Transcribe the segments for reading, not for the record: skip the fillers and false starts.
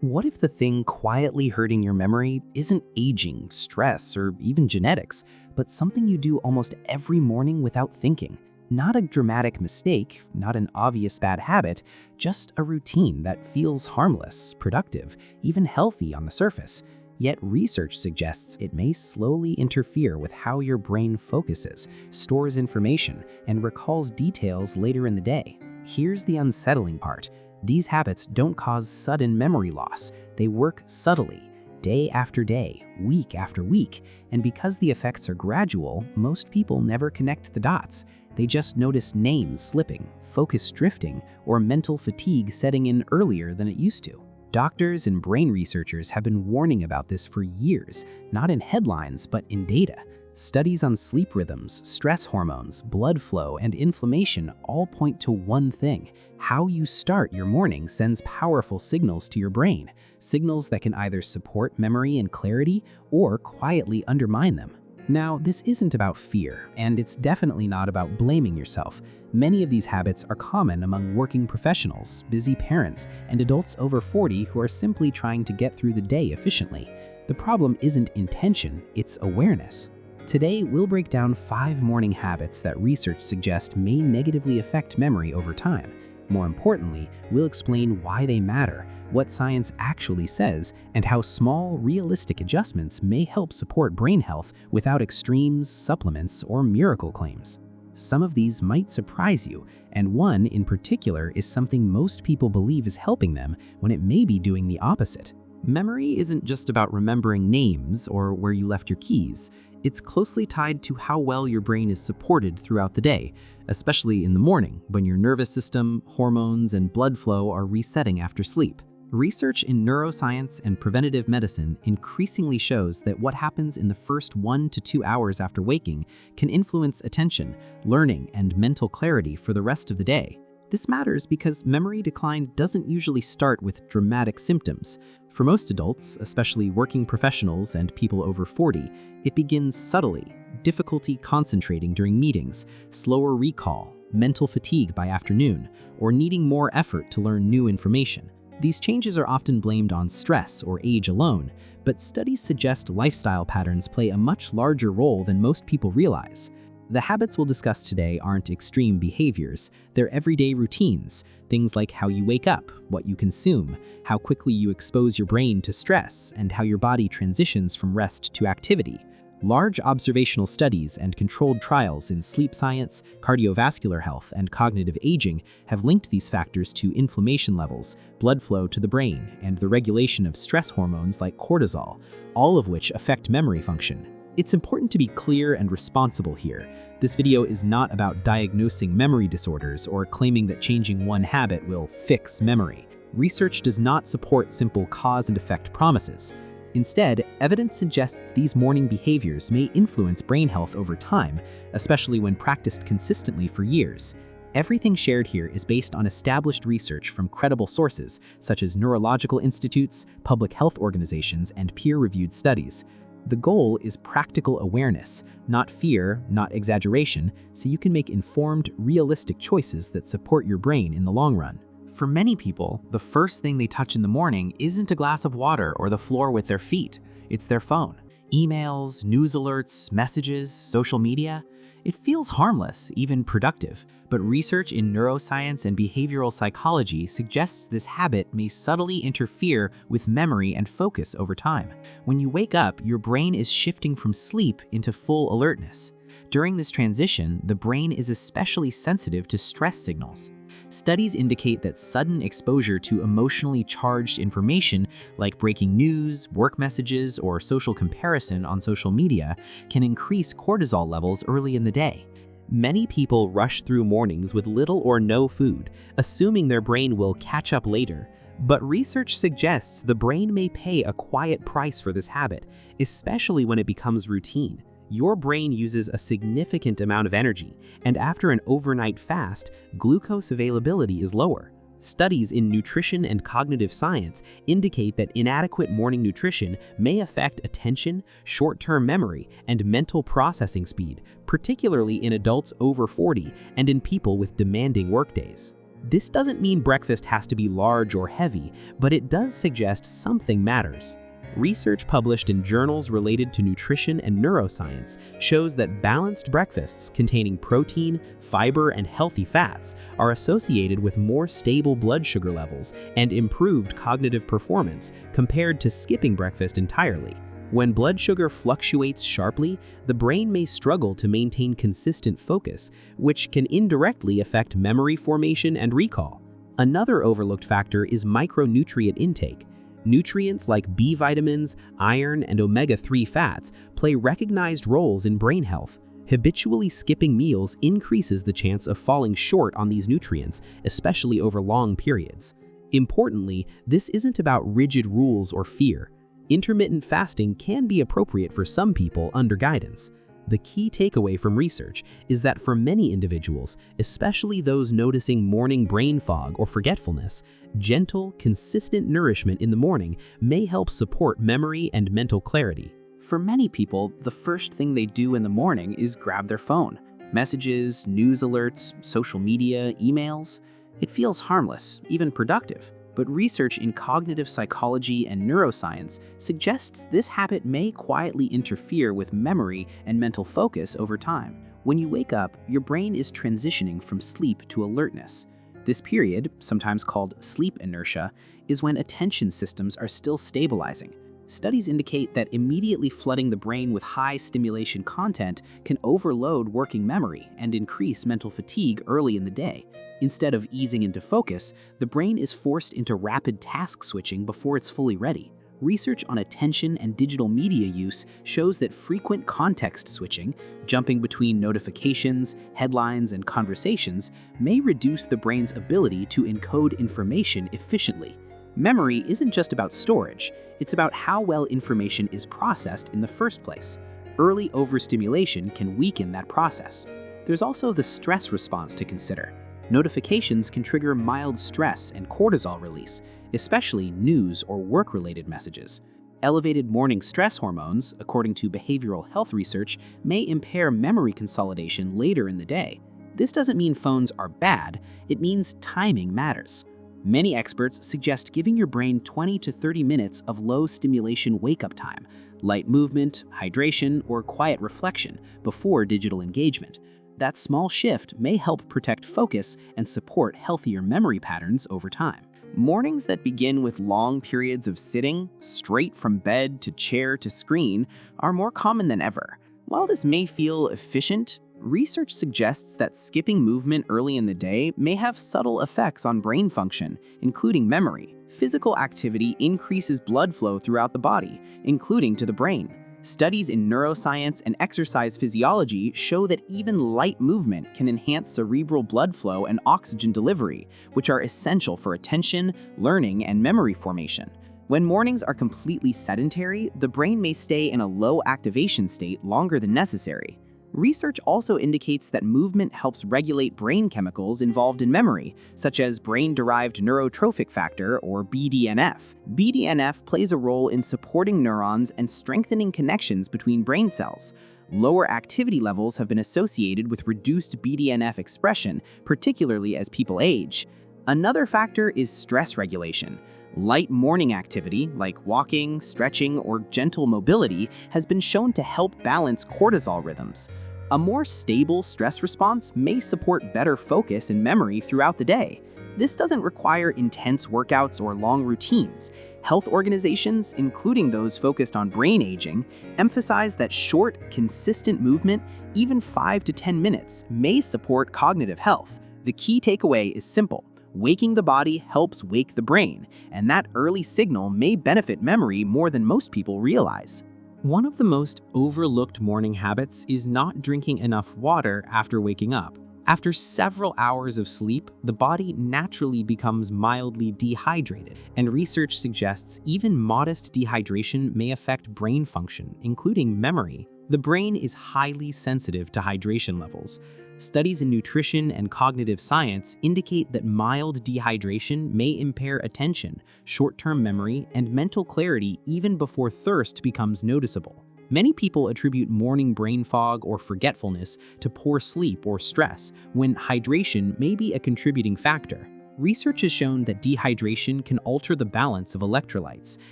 What if the thing quietly hurting your memory isn't aging, stress, or even genetics, but something you do almost every morning without thinking? Not a dramatic mistake, not an obvious bad habit, just a routine that feels harmless, productive, even healthy on the surface. Yet research suggests it may slowly interfere with how your brain focuses, stores information, and recalls details later in the day. Here's the unsettling part. These habits don't cause sudden memory loss. They work subtly, day after day, week after week, and because the effects are gradual, most people never connect the dots. They just notice names slipping, focus drifting, or mental fatigue setting in earlier than it used to. Doctors and brain researchers have been warning about this for years, not in headlines, but in data. Studies on sleep rhythms, stress hormones, blood flow, and inflammation all point to one thing. How you start your morning sends powerful signals to your brain, signals that can either support memory and clarity or quietly undermine them. Now, this isn't about fear, and it's definitely not about blaming yourself. Many of these habits are common among working professionals, busy parents, and adults over 40 who are simply trying to get through the day efficiently. The problem isn't intention, it's awareness. Today, we'll break down 5 morning habits that research suggests may negatively affect memory over time. More importantly, we'll explain why they matter, what science actually says, and how small, realistic adjustments may help support brain health without extremes, supplements, or miracle claims. Some of these might surprise you, and one in particular is something most people believe is helping them when it may be doing the opposite. Memory isn't just about remembering names or where you left your keys. It's closely tied to how well your brain is supported throughout the day, especially in the morning when your nervous system, hormones, and blood flow are resetting after sleep. Research in neuroscience and preventative medicine increasingly shows that what happens in the first 1 to 2 hours after waking can influence attention, learning, and mental clarity for the rest of the day. This matters because memory decline doesn't usually start with dramatic symptoms. For most adults, especially working professionals and people over 40, it begins subtly: difficulty concentrating during meetings, slower recall, mental fatigue by afternoon, or needing more effort to learn new information. These changes are often blamed on stress or age alone, but studies suggest lifestyle patterns play a much larger role than most people realize. The habits we'll discuss today aren't extreme behaviors, they're everyday routines, things like how you wake up, what you consume, how quickly you expose your brain to stress, and how your body transitions from rest to activity. Large observational studies and controlled trials in sleep science, cardiovascular health, and cognitive aging have linked these factors to inflammation levels, blood flow to the brain, and the regulation of stress hormones like cortisol, all of which affect memory function. It's important to be clear and responsible here. This video is not about diagnosing memory disorders or claiming that changing one habit will fix memory. Research does not support simple cause and effect promises. Instead, evidence suggests these morning behaviors may influence brain health over time, especially when practiced consistently for years. Everything shared here is based on established research from credible sources, such as neurological institutes, public health organizations, and peer-reviewed studies. The goal is practical awareness, not fear, not exaggeration, so you can make informed, realistic choices that support your brain in the long run. For many people, the first thing they touch in the morning isn't a glass of water or the floor with their feet. It's their phone. Emails, news alerts, messages, social media. It feels harmless, even productive, but research in neuroscience and behavioral psychology suggests this habit may subtly interfere with memory and focus over time. When you wake up, your brain is shifting from sleep into full alertness. During this transition, the brain is especially sensitive to stress signals. Studies indicate that sudden exposure to emotionally charged information like breaking news, work messages, or social comparison on social media can increase cortisol levels early in the day. Many people rush through mornings with little or no food, assuming their brain will catch up later. But research suggests the brain may pay a quiet price for this habit, especially when it becomes routine. Your brain uses a significant amount of energy, and after an overnight fast, glucose availability is lower. Studies in nutrition and cognitive science indicate that inadequate morning nutrition may affect attention, short-term memory, and mental processing speed, particularly in adults over 40 and in people with demanding workdays. This doesn't mean breakfast has to be large or heavy, but it does suggest something matters. Research published in journals related to nutrition and neuroscience shows that balanced breakfasts containing protein, fiber, and healthy fats are associated with more stable blood sugar levels and improved cognitive performance compared to skipping breakfast entirely. When blood sugar fluctuates sharply, the brain may struggle to maintain consistent focus, which can indirectly affect memory formation and recall. Another overlooked factor is micronutrient intake. Nutrients like B vitamins, iron, and omega-3 fats play recognized roles in brain health. Habitually skipping meals increases the chance of falling short on these nutrients, especially over long periods. Importantly, this isn't about rigid rules or fear. Intermittent fasting can be appropriate for some people under guidance. The key takeaway from research is that for many individuals, especially those noticing morning brain fog or forgetfulness, gentle, consistent nourishment in the morning may help support memory and mental clarity. For many people, the first thing they do in the morning is grab their phone. Messages, news alerts, social media, emails. It feels harmless, even productive. But research in cognitive psychology and neuroscience suggests this habit may quietly interfere with memory and mental focus over time. When you wake up, your brain is transitioning from sleep to alertness. This period, sometimes called sleep inertia, is when attention systems are still stabilizing. Studies indicate that immediately flooding the brain with high stimulation content can overload working memory and increase mental fatigue early in the day. Instead of easing into focus, the brain is forced into rapid task switching before it's fully ready. Research on attention and digital media use shows that frequent context switching, jumping between notifications, headlines, and conversations, may reduce the brain's ability to encode information efficiently. Memory isn't just about storage, it's about how well information is processed in the first place. Early overstimulation can weaken that process. There's also the stress response to consider. Notifications can trigger mild stress and cortisol release, especially news or work-related messages. Elevated morning stress hormones, according to behavioral health research, may impair memory consolidation later in the day. This doesn't mean phones are bad, it means timing matters. Many experts suggest giving your brain 20 to 30 minutes of low-stimulation wake-up time, light movement, hydration, or quiet reflection before digital engagement. That small shift may help protect focus and support healthier memory patterns over time. Mornings that begin with long periods of sitting, straight from bed to chair to screen, are more common than ever. While this may feel efficient, research suggests that skipping movement early in the day may have subtle effects on brain function, including memory. Physical activity increases blood flow throughout the body, including to the brain. Studies in neuroscience and exercise physiology show that even light movement can enhance cerebral blood flow and oxygen delivery, which are essential for attention, learning, and memory formation. When mornings are completely sedentary, the brain may stay in a low activation state longer than necessary. Research also indicates that movement helps regulate brain chemicals involved in memory, such as brain-derived neurotrophic factor, or BDNF. BDNF plays a role in supporting neurons and strengthening connections between brain cells. Lower activity levels have been associated with reduced BDNF expression, particularly as people age. Another factor is stress regulation. Light morning activity, like walking, stretching, or gentle mobility, has been shown to help balance cortisol rhythms. A more stable stress response may support better focus and memory throughout the day. This doesn't require intense workouts or long routines. Health organizations, including those focused on brain aging, emphasize that short, consistent movement, even 5 to 10 minutes, may support cognitive health. The key takeaway is simple. Waking the body helps wake the brain, and that early signal may benefit memory more than most people realize. One of the most overlooked morning habits is not drinking enough water after waking up. After several hours of sleep, the body naturally becomes mildly dehydrated, and research suggests even modest dehydration may affect brain function, including memory. The brain is highly sensitive to hydration levels. Studies in nutrition and cognitive science indicate that mild dehydration may impair attention, short-term memory, and mental clarity even before thirst becomes noticeable. Many people attribute morning brain fog or forgetfulness to poor sleep or stress, when hydration may be a contributing factor. Research has shown that dehydration can alter the balance of electrolytes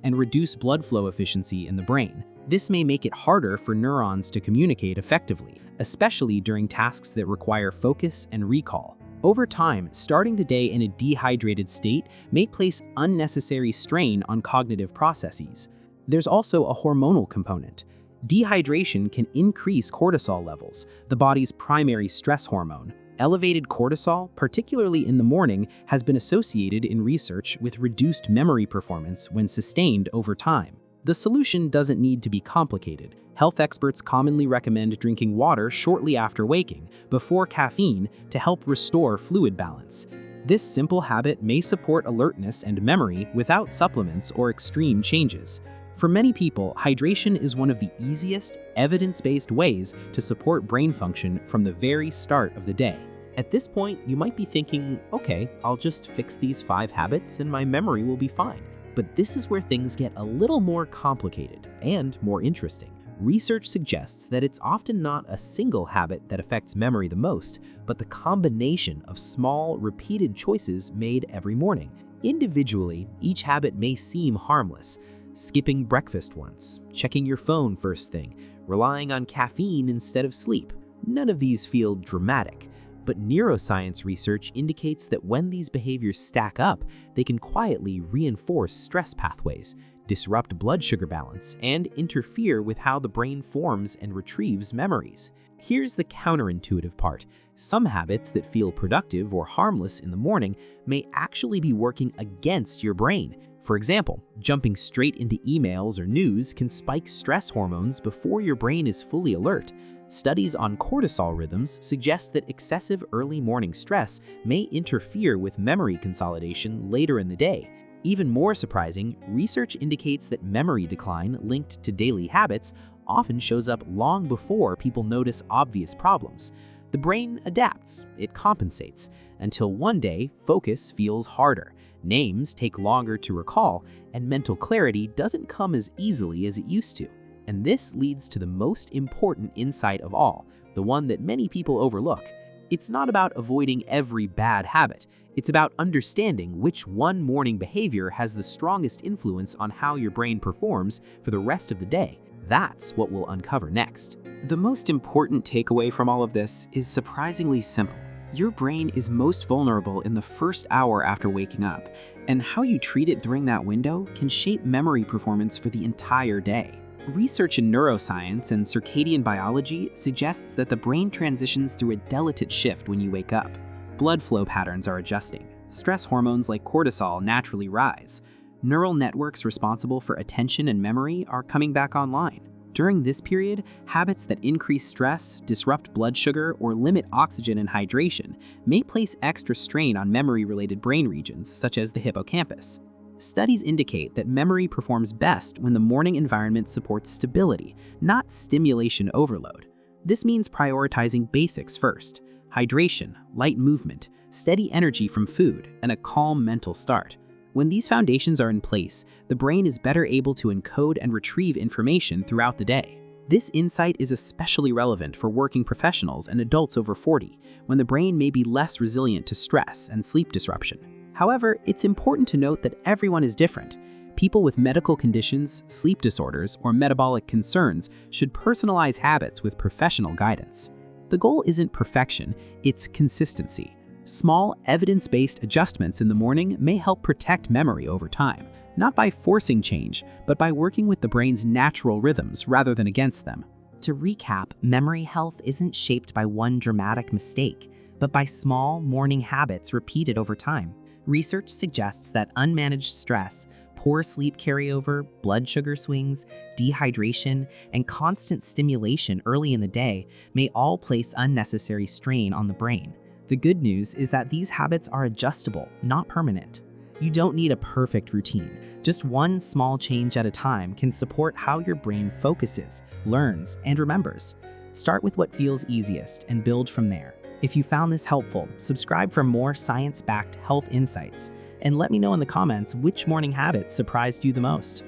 and reduce blood flow efficiency in the brain. This may make it harder for neurons to communicate effectively, especially during tasks that require focus and recall. Over time, starting the day in a dehydrated state may place unnecessary strain on cognitive processes. There's also a hormonal component. Dehydration can increase cortisol levels, the body's primary stress hormone. Elevated cortisol, particularly in the morning, has been associated in research with reduced memory performance when sustained over time. The solution doesn't need to be complicated. Health experts commonly recommend drinking water shortly after waking, before caffeine, to help restore fluid balance. This simple habit may support alertness and memory without supplements or extreme changes. For many people, hydration is one of the easiest, evidence-based ways to support brain function from the very start of the day. At this point, you might be thinking, okay, I'll just fix these 5 habits and my memory will be fine. But this is where things get a little more complicated and more interesting. Research suggests that it's often not a single habit that affects memory the most, but the combination of small, repeated choices made every morning. Individually, each habit may seem harmless. Skipping breakfast once, checking your phone first thing, relying on caffeine instead of sleep. None of these feel dramatic, but neuroscience research indicates that when these behaviors stack up, they can quietly reinforce stress pathways, disrupt blood sugar balance, and interfere with how the brain forms and retrieves memories. Here's the counterintuitive part. Some habits that feel productive or harmless in the morning may actually be working against your brain. For example, jumping straight into emails or news can spike stress hormones before your brain is fully alert. Studies on cortisol rhythms suggest that excessive early morning stress may interfere with memory consolidation later in the day. Even more surprising, research indicates that memory decline linked to daily habits often shows up long before people notice obvious problems. The brain adapts, it compensates, until one day focus feels harder. Names take longer to recall, and mental clarity doesn't come as easily as it used to. And this leads to the most important insight of all, the one that many people overlook. It's not about avoiding every bad habit. It's about understanding which one morning behavior has the strongest influence on how your brain performs for the rest of the day. That's what we'll uncover next. The most important takeaway from all of this is surprisingly simple. Your brain is most vulnerable in the first hour after waking up, and how you treat it during that window can shape memory performance for the entire day. Research in neuroscience and circadian biology suggests that the brain transitions through a delicate shift when you wake up. Blood flow patterns are adjusting. Stress hormones like cortisol naturally rise. Neural networks responsible for attention and memory are coming back online. During this period, habits that increase stress, disrupt blood sugar, or limit oxygen and hydration may place extra strain on memory-related brain regions, such as the hippocampus. Studies indicate that memory performs best when the morning environment supports stability, not stimulation overload. This means prioritizing basics first: hydration, light movement, steady energy from food, and a calm mental start. When these foundations are in place, the brain is better able to encode and retrieve information throughout the day. This insight is especially relevant for working professionals and adults over 40, when the brain may be less resilient to stress and sleep disruption. However, it's important to note that everyone is different. People with medical conditions, sleep disorders, or metabolic concerns should personalize habits with professional guidance. The goal isn't perfection, it's consistency. Small, evidence-based adjustments in the morning may help protect memory over time, not by forcing change, but by working with the brain's natural rhythms rather than against them. To recap, memory health isn't shaped by one dramatic mistake, but by small, morning habits repeated over time. Research suggests that unmanaged stress, poor sleep carryover, blood sugar swings, dehydration, and constant stimulation early in the day may all place unnecessary strain on the brain. The good news is that these habits are adjustable, not permanent. You don't need a perfect routine. Just one small change at a time can support how your brain focuses, learns, and remembers. Start with what feels easiest and build from there. If you found this helpful, subscribe for more science-backed health insights, and let me know in the comments which morning habit surprised you the most.